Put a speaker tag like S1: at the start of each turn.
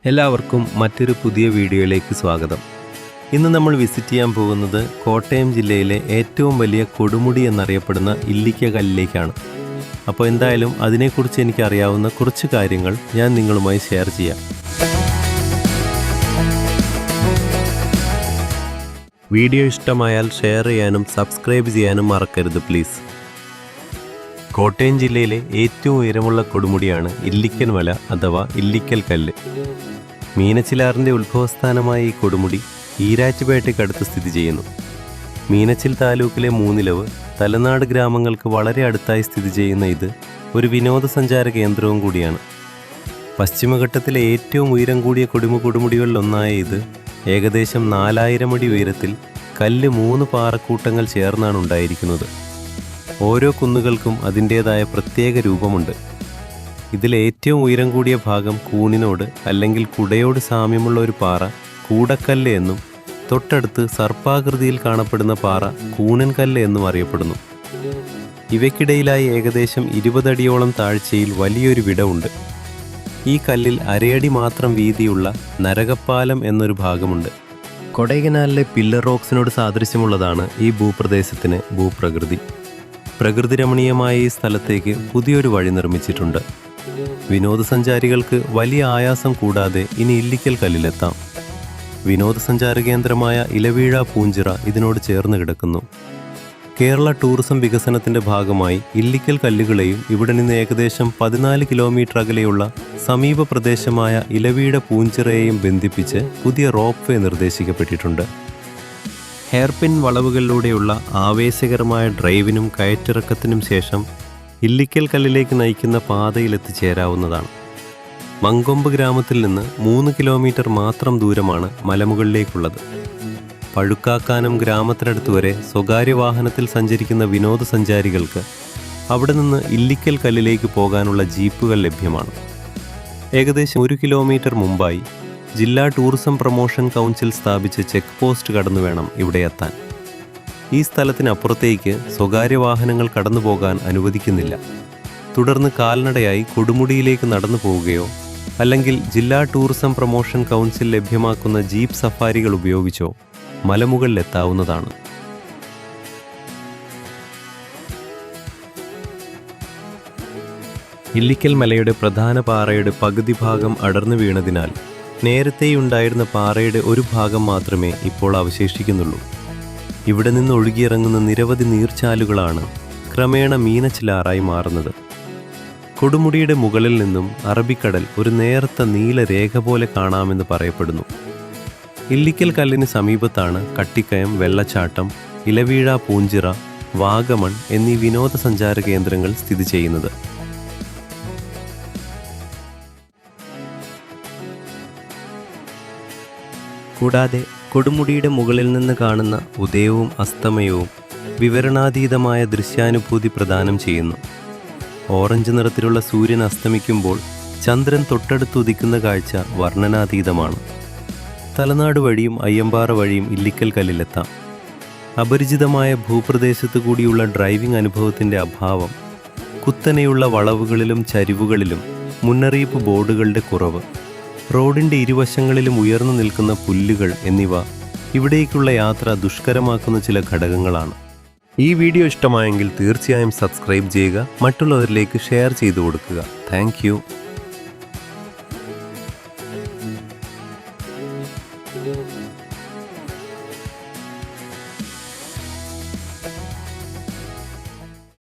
S1: എല്ലാവർക്കും മറ്റൊരു പുതിയ വീഡിയോയിലേക്ക് സ്വാഗതം. ഇന്ന് നമ്മൾ വിസിറ്റ് ചെയ്യാൻ പോകുന്നത് കോട്ടയം ജില്ലയിലെ ഏറ്റവും വലിയ കൊടുമുടി എന്നറിയപ്പെടുന്ന ഇല്ലിക്ക കല്ലിലേക്കാണ്. അപ്പോൾ എന്തായാലും അതിനെക്കുറിച്ച് എനിക്കറിയാവുന്ന കുറച്ച് കാര്യങ്ങൾ ഞാൻ നിങ്ങളുമായി ഷെയർ ചെയ്യാം. വീഡിയോ ഇഷ്ടമായാൽ ഷെയർ ചെയ്യാനും സബ്സ്ക്രൈബ് ചെയ്യാനും മറക്കരുത് പ്ലീസ്. കോട്ടയം ജില്ലയിലെ ഏറ്റവും ഉയരമുള്ള കൊടുമുടിയാണ് ഇല്ലിക്കൽ മല അഥവാ ഇല്ലിക്കൽ കല്ല്. മീനച്ചിലാറിൻ്റെ ഉത്ഭവസ്ഥാനമായ ഈ കൊടുമുടി ഈരാറ്റുപേട്ടയ്ക്കടുത്ത് സ്ഥിതി ചെയ്യുന്നു. മീനച്ചിൽ താലൂക്കിലെ മൂന്നിലവ്, തലനാട് ഗ്രാമങ്ങൾക്ക് വളരെ അടുത്തായി സ്ഥിതി ചെയ്യുന്ന ഇത് ഒരു വിനോദസഞ്ചാര കേന്ദ്രവും കൂടിയാണ്. പശ്ചിമഘട്ടത്തിലെ ഏറ്റവും ഉയരം കൂടിയ കൊടുമുടികളിലൊന്നായ ഇത് ഏകദേശം 4000 അടി ഉയരത്തിൽ കല്ല് 3 പാറക്കൂട്ടങ്ങൾ ചേർന്നാണ് ഉണ്ടായിരിക്കുന്നത്. ഓരോ കുന്നുകൾക്കും അതിൻ്റേതായ പ്രത്യേക രൂപമുണ്ട്. ഇതിലെ ഏറ്റവും ഉയരം കൂടിയ ഭാഗം കൂണിനോട് അല്ലെങ്കിൽ കുടയോട് സാമ്യമുള്ള ഒരു പാറ കൂടക്കല്ല് എന്നും, തൊട്ടടുത്ത് സർപ്പാകൃതിയിൽ കാണപ്പെടുന്ന പാറ കൂണൻകല്ല് എന്നും അറിയപ്പെടുന്നു. ഇവയ്ക്കിടയിലായി ഏകദേശം 20 അടിയോളം താഴ്ചയിൽ വലിയൊരു വിടവുണ്ട്. ഈ കല്ലിൽ അരയടി മാത്രം വീതിയുള്ള നരകപ്പാലം എന്നൊരു ഭാഗമുണ്ട്. കൊടൈക്കനാലിലെ പില്ലർ റോക്സിനോട് സാദൃശ്യമുള്ളതാണ് ഈ ഭൂപ്രദേശത്തിന് ഭൂപ്രകൃതി. പ്രകൃതി രമണീയമായ ഈ സ്ഥലത്തേക്ക് പുതിയൊരു വഴി നിർമ്മിച്ചിട്ടുണ്ട്. വിനോദസഞ്ചാരികൾക്ക് വലിയ ആയാസം കൂടാതെ ഇനി ഇല്ലിക്കൽ കല്ലിലെത്താം. വിനോദസഞ്ചാര കേന്ദ്രമായ ഇലവീഴ പൂഞ്ചിറ ഇതിനോട് ചേർന്ന് കിടക്കുന്നു. കേരള ടൂറിസം വികസനത്തിൻ്റെ ഭാഗമായി ഇല്ലിക്കൽ കല്ലുകളെയും ഇവിടെ നിന്ന് ഏകദേശം 14 കിലോമീറ്റർ അകലെയുള്ള സമീപ പ്രദേശമായ ഇലവീഴ പൂഞ്ചിറയെയും ബന്ധിപ്പിച്ച് പുതിയ റോപ്പ് വേ നിർദ്ദേശിക്കപ്പെട്ടിട്ടുണ്ട്. ഹെയർപിൻ വളവുകളിലൂടെയുള്ള ആവേശകരമായ ഡ്രൈവിനും കയറ്റിറക്കത്തിനും ശേഷം ഇല്ലിക്കൽ കല്ലിലേക്ക് നയിക്കുന്ന പാതയിൽ എത്തിച്ചേരാവുന്നതാണ്. മങ്കൊമ്പ് ഗ്രാമത്തിൽ നിന്ന് 3 കിലോമീറ്റർ മാത്രം ദൂരമാണ് മലമുകളിലേക്കുള്ളത്. പഴുക്കാക്കാനം ഗ്രാമത്തിനടുത്ത് വരെ സ്വകാര്യ വാഹനത്തിൽ സഞ്ചരിക്കുന്ന വിനോദസഞ്ചാരികൾക്ക് അവിടെ നിന്ന് ഇല്ലിക്കൽ കല്ലിലേക്ക് പോകാനുള്ള ജീപ്പുകൾ ലഭ്യമാണ്. ഏകദേശം 1 കിലോമീറ്റർ മുമ്പായി ജില്ലാ ടൂറിസം പ്രൊമോഷൻ കൗൺസിൽ സ്ഥാപിച്ച ചെക്ക് പോസ്റ്റ് കടന്നു വേണം ഇവിടെ എത്താൻ. ഈ സ്ഥലത്തിനപ്പുറത്തേക്ക് സ്വകാര്യ വാഹനങ്ങൾ കടന്നു പോകാൻ അനുവദിക്കുന്നില്ല. തുടർന്ന് കാൽനടയായി കൊടുമുടിയിലേക്ക് നടന്നു പോവുകയോ അല്ലെങ്കിൽ ജില്ലാ ടൂറിസം പ്രൊമോഷൻ കൗൺസിൽ ലഭ്യമാക്കുന്ന ജീപ്പ് സഫാരികൾ ഉപയോഗിച്ചോ മലമുകളിലെത്താവുന്നതാണ്. ഇല്ലിക്കൽ മലയുടെ പ്രധാന പാറയുടെ പകുതി ഭാഗം അടർന്നു വീണതിനാൽ നേരത്തെയുണ്ടായിരുന്ന പാറയുടെ ഒരു ഭാഗം മാത്രമേ ഇപ്പോൾ അവശേഷിക്കുന്നുള്ളൂ. ഇവിടെ നിന്ന് ഒഴുകിയിറങ്ങുന്ന നിരവധി നീർച്ചാലുകളാണ് ക്രമേണ മീനച്ചിലാറായി മാറുന്നത്. കൊടുമുടിയുടെ മുകളിൽ നിന്നും അറബിക്കടൽ ഒരു നേർത്ത നീല രേഖ പോലെ കാണാമെന്ന് പറയപ്പെടുന്നു. ഇല്ലിക്കൽ കല്ലിന് സമീപത്താണ് കട്ടിക്കയം, വെള്ളച്ചാട്ടം, ഇലവീഴ പൂഞ്ചിറ, വാഗമൺ എന്നീ വിനോദസഞ്ചാര കേന്ദ്രങ്ങൾ സ്ഥിതി ചെയ്യുന്നത്. കൂടാതെ കൊടുമുടിയുടെ മുകളിൽ നിന്ന് കാണുന്ന ഉദയവും അസ്തമയവും വിവരണാതീതമായ ദൃശ്യാനുഭൂതി പ്രദാനം ചെയ്യുന്നു. ഓറഞ്ച് നിറത്തിലുള്ള സൂര്യൻ അസ്തമിക്കുമ്പോൾ ചന്ദ്രൻ തൊട്ടടുത്തുദിക്കുന്ന കാഴ്ച വർണ്ണനാതീതമാണ്. തലനാട് വഴിയും അയ്യമ്പാറ വഴിയും ഇല്ലിക്കൽ കല്ലിലെത്താം. അപരിചിതമായ ഭൂപ്രദേശത്തു കൂടിയുള്ള ഡ്രൈവിംഗ് അനുഭവത്തിൻ്റെ അഭാവം, കുത്തനെയുള്ള വളവുകളിലും ചരിവുകളിലും മുന്നറിയിപ്പ് ബോർഡുകളുടെ കുറവ്, റോഡിൻ്റെ ഇരുവശങ്ങളിലും ഉയർന്നു നിൽക്കുന്ന പുല്ലുകൾ എന്നിവ ഇവിടേക്കുള്ള യാത്ര ദുഷ്കരമാക്കുന്ന ചില ഘടകങ്ങളാണ്. ഈ വീഡിയോ ഇഷ്ടമായെങ്കിൽ തീർച്ചയായും സബ്സ്ക്രൈബ് ചെയ്യുക, മറ്റുള്ളവരിലേക്ക് ഷെയർ ചെയ്തു കൊടുക്കുക. Thank you.